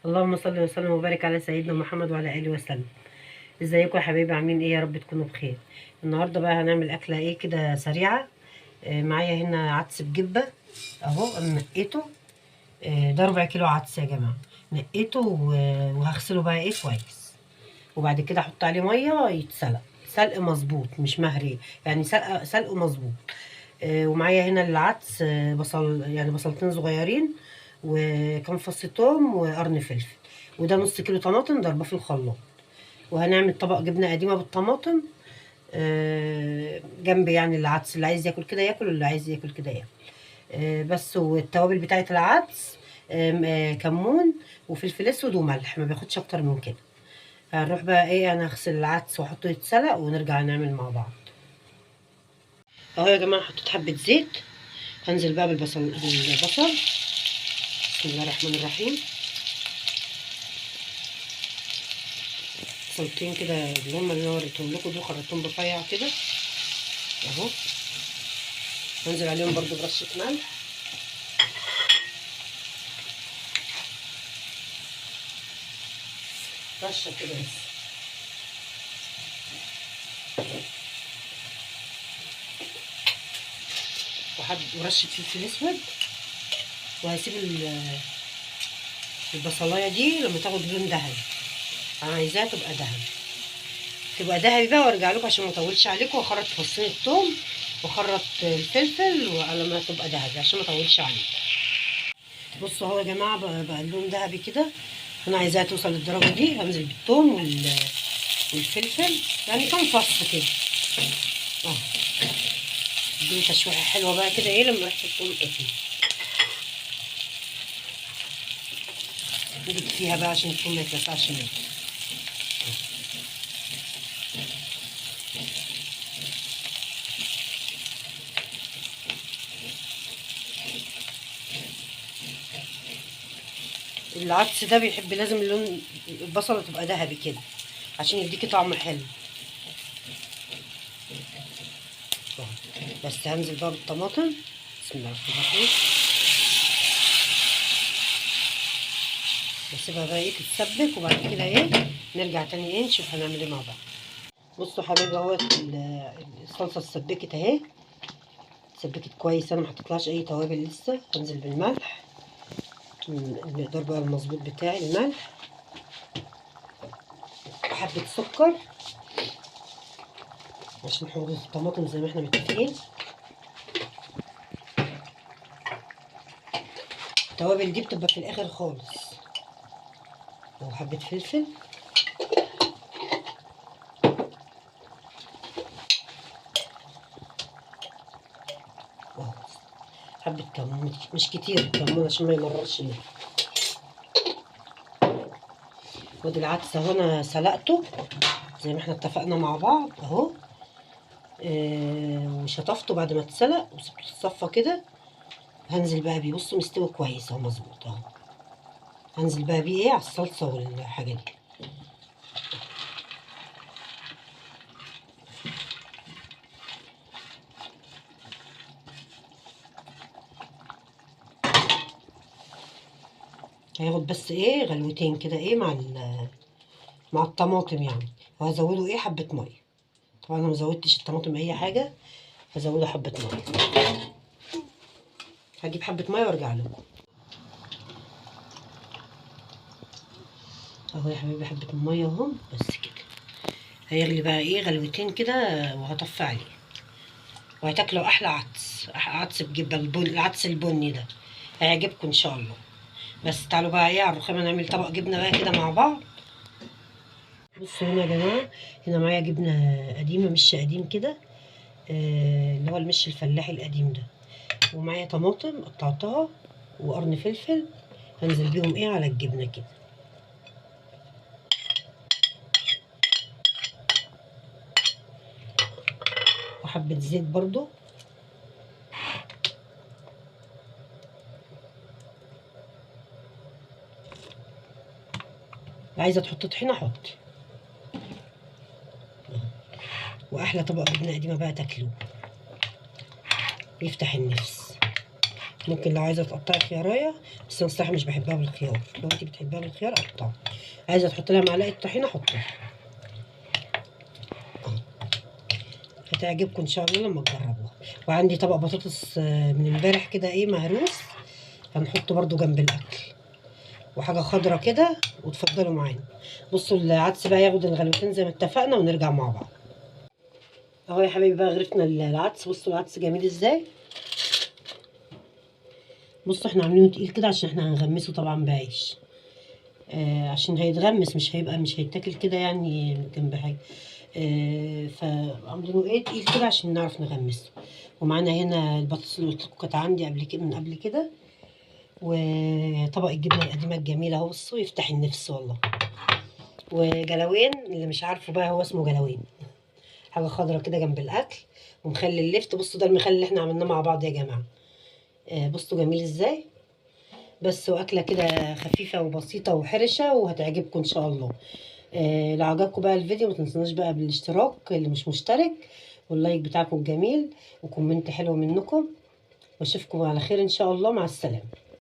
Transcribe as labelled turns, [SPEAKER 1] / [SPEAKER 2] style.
[SPEAKER 1] اللهم صل وسلم وبارك على سيدنا محمد وعلى اله وسلم. ازيكم يا حبايبي؟ عاملين ايه؟ يا رب تكونوا بخير. النهارده بقى هنعمل اكله ايه كده سريعه. معايا هنا عدس بجبه اهو. انا نقيته. ده ربع كيلو عدس يا جماعه. نقيته وهغسله بقى ايه كويس. وبعد كده احط عليه ميه يتسلق سلق مظبوط مش مهري، يعني سلق مظبوط. ومعايا هنا العدس، بصل يعني بصلتين صغيرين وكم فص ثوم وقرن فلفل. وده نص كيلو طماطم ضربه في الخلاط. وهنعمل طبق جبنه قديمه بالطماطم جنب يعني العدس. اللي عايز ياكل كده ياكل، واللي عايز ياكل كده ياكل. بس. والتوابل بتاعت العدس كمون وفلفل اسود وملح، ما بياخدش اكتر من كده. هنروح بقى ايه، انا اغسل العدس واحطه يتسلق ونرجع نعمل مع بعض. اهو يا جماعه حطيت حبه زيت. هنزل بقى بالبصل. بسم الله الرحمن الرحيم. بصلتين كده اللي هم اللي انا وريتهم لكم دول، خرطتهم رفيع كده اهو. هنزل عليهم برضو برشه ملح. رشه كده بس. ورشه فلفل اسود. وهسيب البصلايه دي لما تاخد لون ذهبي. انا عايزاها تبقى ذهبي بقى، وارجع لكم عشان ما اطولش عليكم. واخرط فصين الثوم واخرط الفلفل وعلى ما تبقى ذهبي عشان ما اطولش عليكم. بصوا اهو يا جماعه بقى اللون ذهبي كده. انا عايزاها توصل للدرجه دي. هنزل بالثوم والفلفل، يعني كام فص كده اهو. اديني تشويحه حلوه بقى كده ايه لما ريحه الثوم تطلع. نجيب فيها بقى عشان الثوم ما يتلسعش منها. العدس ده بيحب لازم اللون البصله تبقى ذهبي كده عشان يديكي طعم حلو. بس هنزل بقى بالطماطم. بسم الله الرحمن الرحيم. بسيبها بقى ايه تتسبك، وبعد كده ايه نرجع تاني ايه نشوف هنعمل ايه مع بعض. بصوا حبايبي اهوت الصلصه اتسبكت اهي. اتسبكت كويس. انا محطتلهاش اي توابل لسه. هنزل بالملح، المقدار بقى المظبوط بتاعي الملح. وحبه سكر عشان حموضة الطماطم زي ما احنا متفقين. التوابل دي بتبقى في الاخر خالص. وحبه فلفل. حبه كمون مش كتير الكمون عشان ما يمررش مني. ودي العدس اهو انا سلقته زي ما احنا اتفقنا مع بعض اهو. وشطفته بعد ما اتسلق وسبته يتصفى كده. هنزل بقى بيه. بصوا مستوي كويس اهو مظبوط اهو. هنزل بقى بيه ايه على الصلصه والحاجه دي. هياخد بس ايه غلوتين كده ايه مع الطماطم يعني. وهزوده ايه حبه ميه. طبعا انا مزودتش الطماطم اي حاجه. هزوده حبه ميه. هجيب حبه ميه وارجع لكم اهو يا حبيبي. حبه الميه اهو بس كده. هيغلي بقى ايه غلوتين كده وهطفي عليه. وهتاكلوا احلى عدس بجبه العدس البني ده هيعجبكم ان شاء الله. بس تعالوا بقى ايه على الرخامه نعمل طبق جبنه بقى كده مع بعض. بصوا هنا يا جماعه، هنا معايا جبنه قديمه مش قديم كده، اللي هو المش الفلاحي القديم ده. ومعايا طماطم قطعتها وقرن فلفل. هنزل بيهم ايه على الجبنه كده. وحبه زيت برضو. عايزه تحط طحينه حطي. واحلى طبق جبنه قديمه بقى تاكلوه يفتح النفس. ممكن لو عايزه تقطعي خيارية، بس انا الصراحه مش بحبها بالخيار. لو انت بتحبها بالخيار قطعي، عايزه تحطي لها معلقه طحينه حطيها، هتعجبكم ان شاء الله لما تجربوها. وعندي طبق بطاطس من امبارح كده ايه مهروس، هنحطه برده جنب الاكل، وحاجه خضره كده، وتفضلوا معانا. بصوا العدس بقى ياخد الغلوتين زي ما اتفقنا ونرجع مع بعض. اهو يا حبايبي بقى غرفنا العدس. بصوا العدس جميل ازاي. بصوا احنا عاملينه تقيل كده عشان احنا هنغمسه طبعا بعيش، عشان هيتغمس، مش هيتاكل كده يعني جنب حاجه. فعاملينه ايه تقيل كده عشان نعرف نغمسه. ومعانا هنا البطاطس اللي قلت لكم كانت عندي قبل كده من قبل كده، وطبق الجبنه القديمه الجميله اهو. بصوا يفتح النفس والله. وجلاوين اللي مش عارفه بقى هو اسمه جلاوين، حاجه خضرة كده جنب الاكل. ومخلي اللفت. بصوا ده المخلي اللي احنا عملناه مع بعض يا جماعه. بصوا جميل ازاي. بس واكله كده خفيفه وبسيطه وحرشه، وهتعجبكم ان شاء الله. لو عجبكم بقى الفيديو ما تنسوناش بقى بالاشتراك اللي مش مشترك، واللايك بتاعكم جميل، وكومنت حلو منكم. واشوفكم على خير ان شاء الله. مع السلامه.